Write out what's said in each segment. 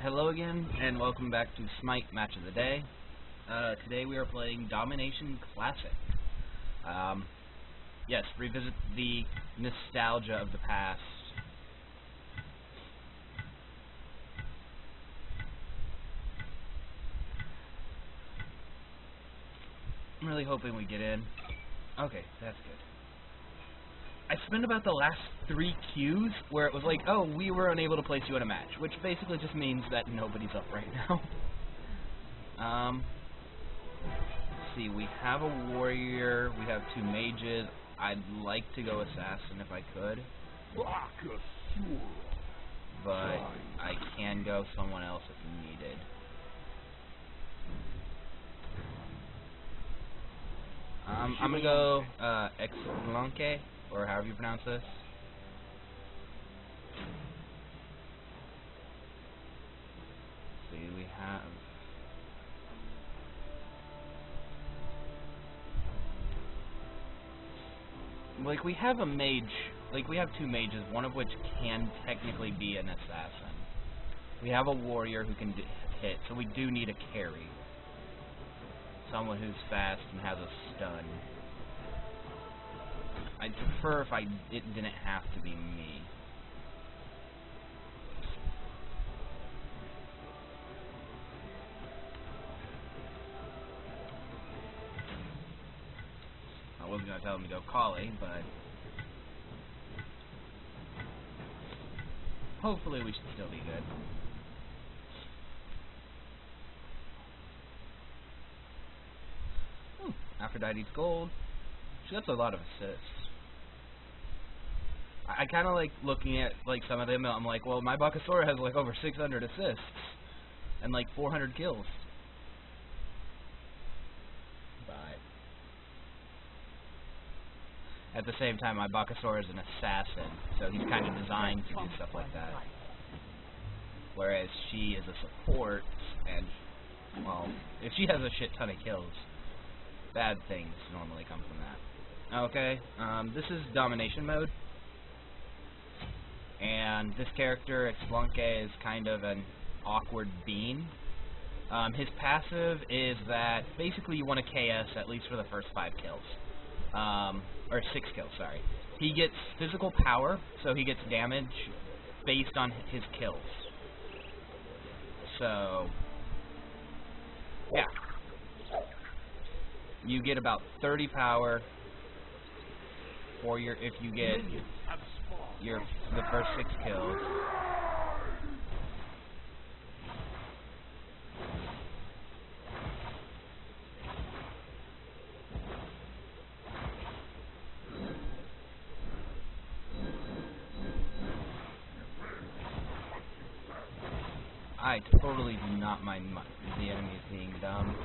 Hello again, and welcome back to Smite Match of the Day. Today we are playing Domination Classic. Yes, revisit the nostalgia of the past. I'm really hoping we get in. Okay, that's good. I spent about the last 3 queues where it was like, oh, we were unable to place you in a match, which basically just means that nobody's up right now. Let's see, we have a warrior, we have 2 mages. I'd like to go assassin if I could, but I can go someone else if needed. I'm gonna go Exlanque, or however you pronounce this. Let's see, we have... Like, we have a mage, like, we have 2 mages, one of which can technically be an assassin. We have a warrior who can hit, so we do need a carry. Someone who's fast and has a stun. I'd prefer if it didn't have to be me. I wasn't going to tell him to go Kali, but hopefully we should still be good. Aphrodite's gold. She gets a lot of assists. I kind of like looking at like some of them. I'm like, well, my Bakasora has like over 600 assists and like 400 kills. But at the same time, my Bakasora is an assassin, so he's kind of designed to do stuff like that. Whereas she is a support, and well, if she has a shit ton of kills, bad things normally come from that. Okay, this is Domination mode, and this character, Exlanque, is kind of an awkward bean. His passive is that basically you want to KS at least for the first 5 kills. Or 6 kills, sorry. He gets physical power, so he gets damage based on his kills. So, yeah. You get about 30 power for your if you get the first 6 kills. I totally do not mind the enemies being dumb.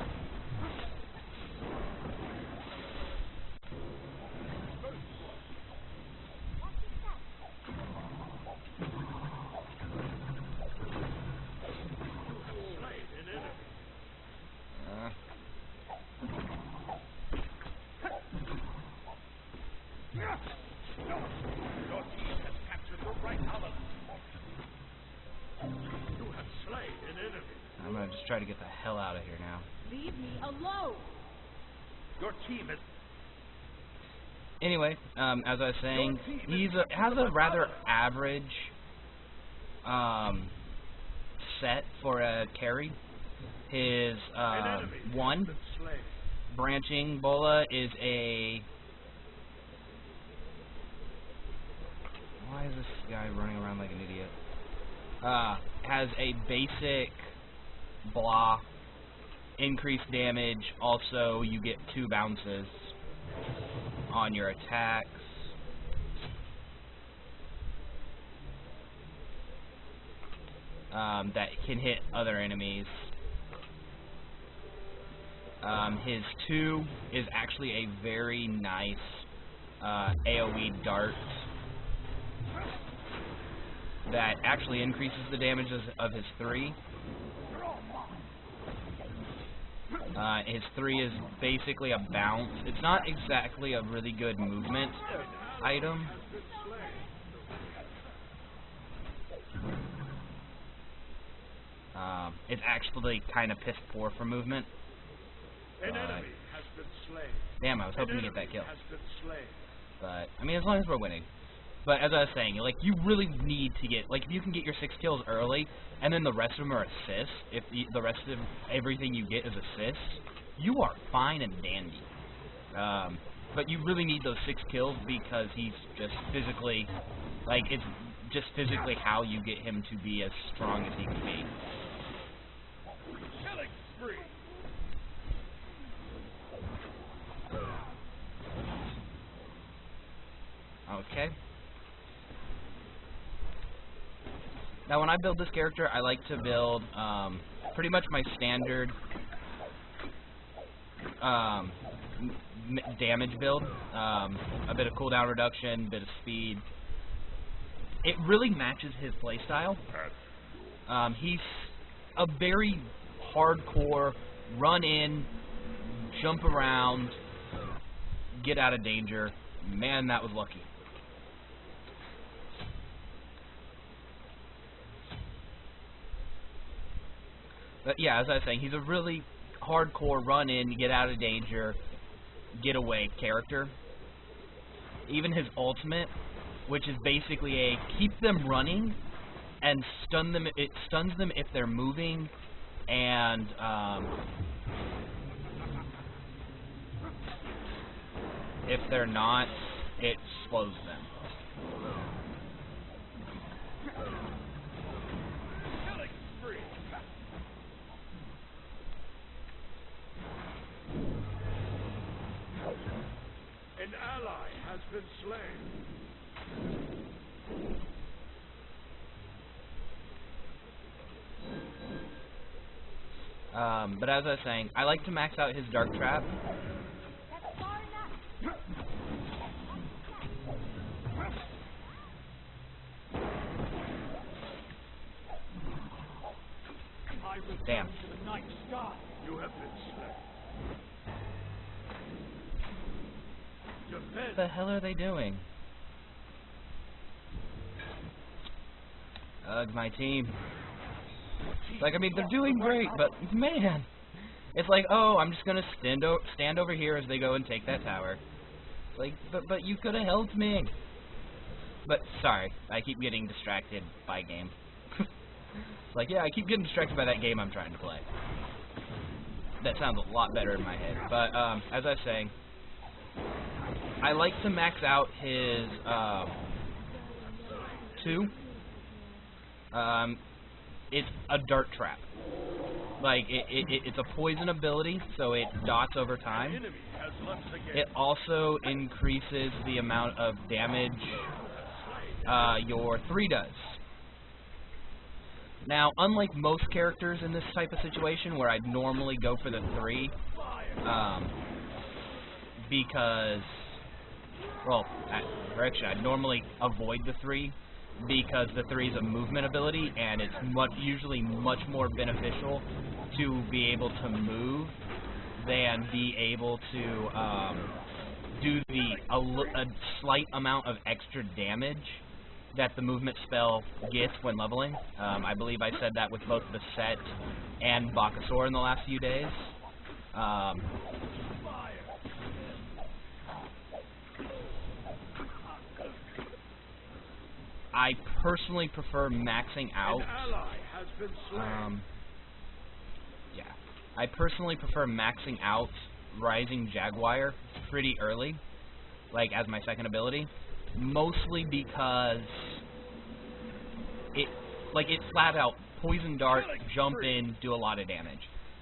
I'm gonna just try to get the hell out of here now. Leave me alone. Your team is. Anyway, as I was saying, has a rather average set for a carry. His 1 branching bola is a. Why is this guy running around like an idiot? Has a basic blah, increased damage. Also, you get 2 bounces on your attacks. That can hit other enemies. His 2 is actually a very nice AoE dart that actually increases the damage of his 3. His 3 is basically a bounce. It's not exactly a really good movement item. is actually kind of piss poor for movement. An enemy has been slain. Damn, I was hoping to get that kill. Has been slain. But, I mean, as long as we're winning. But as I was saying, like, you really need to get, like, if you can get your 6 kills early, and then the rest of them are assists, if the rest of everything you get is assists, you are fine and dandy. But you really need those 6 kills because he's just physically, like, it's just physically how you get him to be as strong as he can be. Killing spree. Okay. Now, when I build this character, I like to build pretty much my standard damage build. A bit of cooldown reduction, a bit of speed. It really matches his playstyle. He's a very hardcore, run in, jump around, get out of danger. Man, that was lucky. But yeah, as I was saying, he's a really hardcore run in, get out of danger, get away character. Even his ultimate, which is basically a keep them running and stun them. It stuns them if they're moving, and if they're not, it slows them. Killing spree. An ally has been slain. But as I was saying, I like to max out his Dark Trap. Damn. You have been slain. What the hell are they doing? Ugh, my team. Like, I mean, they're doing great, but man, it's like, oh, I'm just gonna stand over here as they go and take that tower. Like, but you could have helped me. But sorry, I keep getting distracted by game. Like, yeah, I keep getting distracted by that game I'm trying to play. That sounds a lot better in my head. But as I was saying, I like to max out his 2. It's a dart trap. Like, it's a poison ability, so it dots over time. It also increases the amount of damage your 3 does. Now, unlike most characters in this type of situation, where I'd normally go for the 3, because, well, actually, I'd normally avoid the 3, because the 3 is a movement ability, and it's usually much more beneficial to be able to move than be able to do a slight amount of extra damage that the movement spell gets when leveling. I believe I said that with both the set and Bakasor in the last few days. I personally prefer maxing out. Yeah, I personally prefer maxing out Rising Jaguar pretty early, like as my second ability, mostly because it flat out poison dart, jump in, do a lot of damage.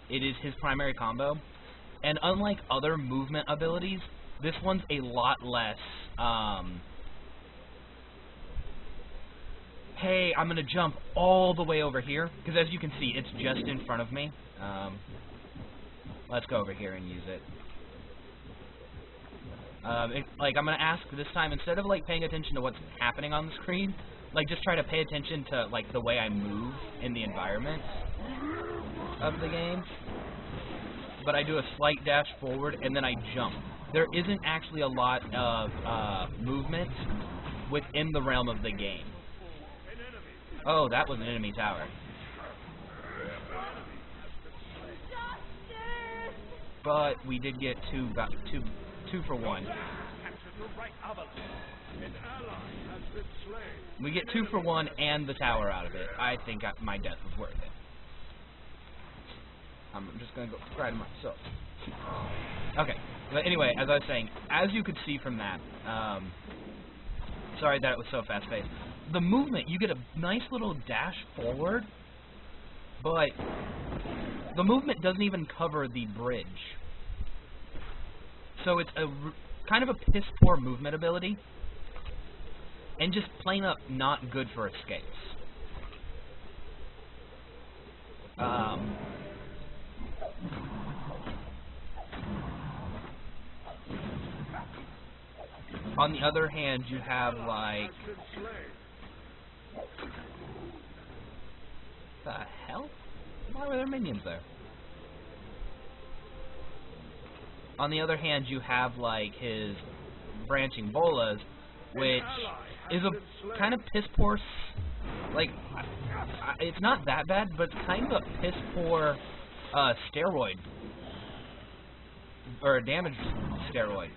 It is his primary combo, and unlike other movement abilities, this one's a lot less. Hey, I'm going to jump all the way over here, because as you can see, it's just in front of me. Let's go over here and use it. Like, I'm going to ask this time, instead of, like, paying attention to what's happening on the screen, like, just try to pay attention to, like, the way I move in the environment of the game. But I do a slight dash forward, and then I jump. There isn't actually a lot of movement within the realm of the game. Oh, that was an enemy tower. but we did get two for one. We get 2 for 1 and the tower out of it. I think my death was worth it. I'm just gonna go cry to myself. Okay, but anyway, as I was saying, as you could see from that, sorry that it was so fast-paced. The movement, you get a nice little dash forward, but the movement doesn't even cover the bridge. So it's kind of a piss-poor movement ability, and just plain up not good for escapes. On the other hand, you have, like... the hell? Why were there minions there? On the other hand, you have, like, his branching bolas, which is a kind of piss-poor... like, it's not that bad, but it's kind of a piss-poor steroid. Or a damage steroid.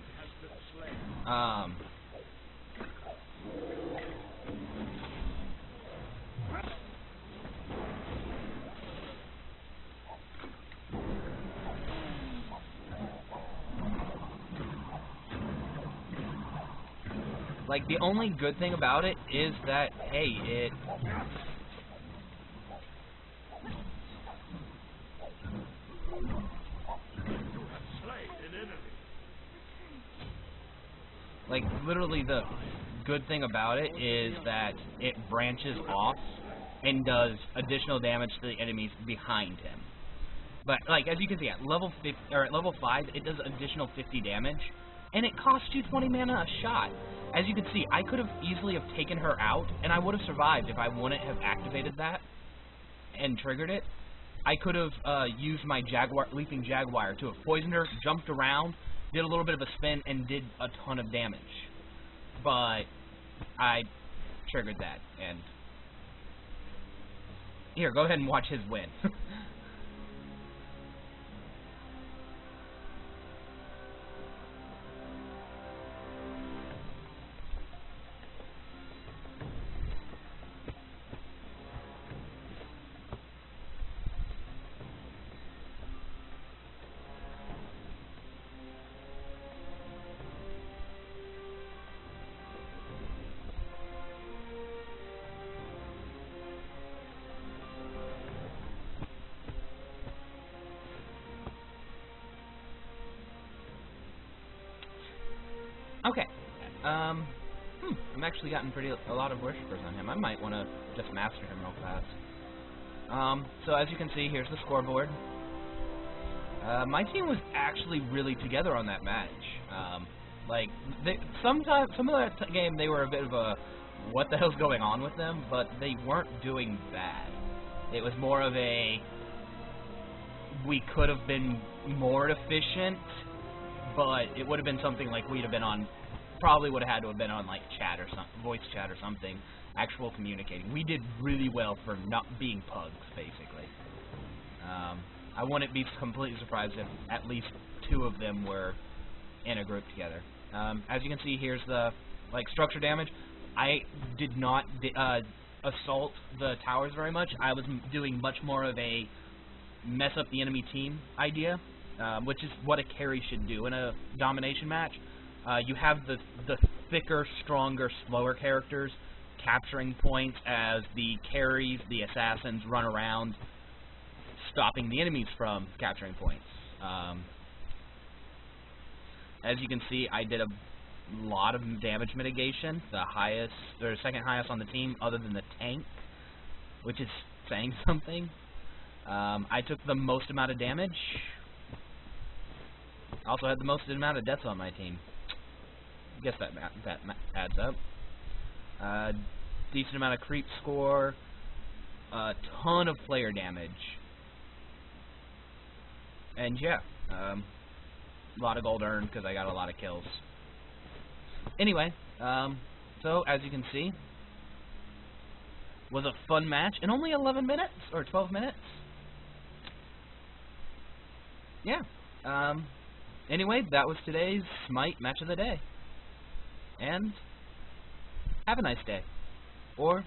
Like, the only good thing about it is that, hey, it... like, literally the good thing about it is that it branches off and does additional damage to the enemies behind him. But, like, as you can see, at level 50, or at level 5, it does additional 50 damage, and it costs you 20 mana a shot. As you can see, I could have easily have taken her out, and I would have survived if I wouldn't have activated that and triggered it. I could have used my Leaping Jaguar to have poisoned her, jumped around, did a little bit of a spin, and did a ton of damage. But I triggered that, and... here, go ahead and watch his win. Okay, I'm actually gotten a lot of worshippers on him. I might want to just master him real fast. So as you can see, here's the scoreboard. My team was actually really together on that match. Like, some of that game they were a bit of a, what the hell's going on with them, but they weren't doing bad. It was more of a, we could have been more efficient, but it would have been something like we'd have been on, probably would have had to have been on like chat or something, voice chat or something, actual communicating. We did really well for not being pugs, basically. I wouldn't be completely surprised if at least 2 of them were in a group together. As you can see, here's the like structure damage. I did not assault the towers very much. I was doing much more of a mess up the enemy team idea. Which is what a carry should do in a domination match. You have the thicker, stronger, slower characters capturing points as the carries, the assassins, run around stopping the enemies from capturing points. As you can see, I did a lot of damage mitigation, the highest, or second highest on the team other than the tank, which is saying something. I took the most amount of damage. Also had the most amount of deaths on my team. I guess that adds up. Decent amount of creep score. A ton of player damage. And yeah, a lot of gold earned because I got a lot of kills. Anyway, so as you can see, was a fun match in only 11 minutes or 12 minutes. Yeah. Anyway, that was today's Smite match of the day. And have a nice day. Or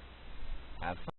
have fun.